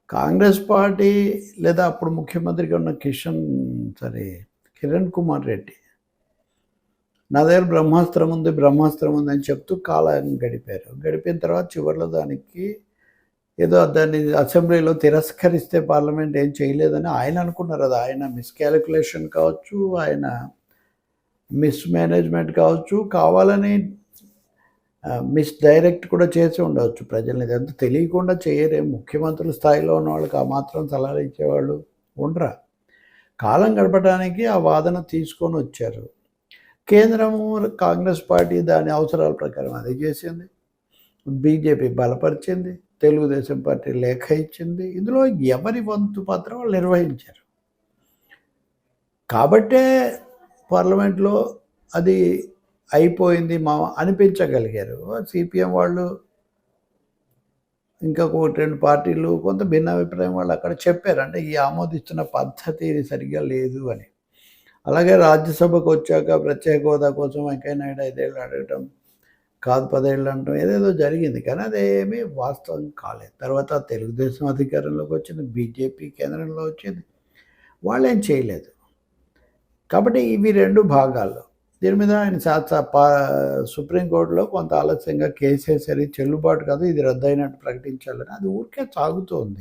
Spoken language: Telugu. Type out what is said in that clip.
కాంగ్రెస్ పార్టీ లేదా అప్పుడు ముఖ్యమంత్రిగా ఉన్న కిరణ్ కుమార్ రెడ్డి నా దగ్గర బ్రహ్మాస్త్రం ఉంది అని చెప్తూ కాలం గడిపారు. గడిపిన తర్వాత చివరిలో దానికి ఏదో దాన్ని అసెంబ్లీలో తిరస్కరిస్తే పార్లమెంట్ ఏం చేయలేదని ఆయన అనుకున్నారు. అది ఆయన మిస్‌కాలిక్యులేషన్ కావచ్చు, ఆయన మిస్‌మేనేజ్‌మెంట్ కావచ్చు, కావాలని మిస్‌డైరెక్ట్ కూడా చేసి ఉండవచ్చు ప్రజల్ని. ఇదంతా తెలియకుండా చేయరే. ముఖ్యమంత్రుల స్థాయిలో ఉన్న వాళ్ళకి ఆ మాత్రం సలహాలు ఇచ్చేవాళ్ళు ఉండరా. కాలం గడపడానికి ఆ వాదన తీసుకొని వచ్చారు. కేంద్రము కాంగ్రెస్ పార్టీ దాని అవసరాల ప్రకారం అది చేసింది. బీజేపీ బలపరిచింది. తెలుగుదేశం పార్టీ లేఖ ఇచ్చింది. ఇందులో ఎవరి వంతు పాత్ర వాళ్ళు నిర్వహించారు. కాబట్టే పార్లమెంట్లో అది అయిపోయింది అనిపించగలిగారు. సిపిఎం వాళ్ళు ఇంకా 2 పార్టీలు కొంత భిన్నాభిప్రాయం వాళ్ళు అక్కడ చెప్పారు. అంటే ఈ ఆమోదిస్తున్న పద్ధతి ఇది సరిగ్గా లేదు అని. అలాగే రాజ్యసభకు వచ్చాక ప్రత్యేక హోదా కోసం వెంకయ్య నాయుడు 5 ఏళ్ళు అడగటం, కాదు 10 ఏళ్ళు అనటం ఏదేదో జరిగింది. కానీ అదేమీ వాస్తవం కాలేదు. తర్వాత తెలుగుదేశం అధికారంలోకి వచ్చింది, బీజేపీ కేంద్రంలో వచ్చింది. వాళ్ళేం చేయలేదు. కాబట్టి ఇవి 2 భాగాలు. దీని మీద ఆయన సుప్రీంకోర్టులో కొంత ఆలస్యంగా కేసేసరి చెల్లుబాటు కాదు, ఇది రద్దయినట్టు ప్రకటించాలని అది ఊరికే సాగుతోంది.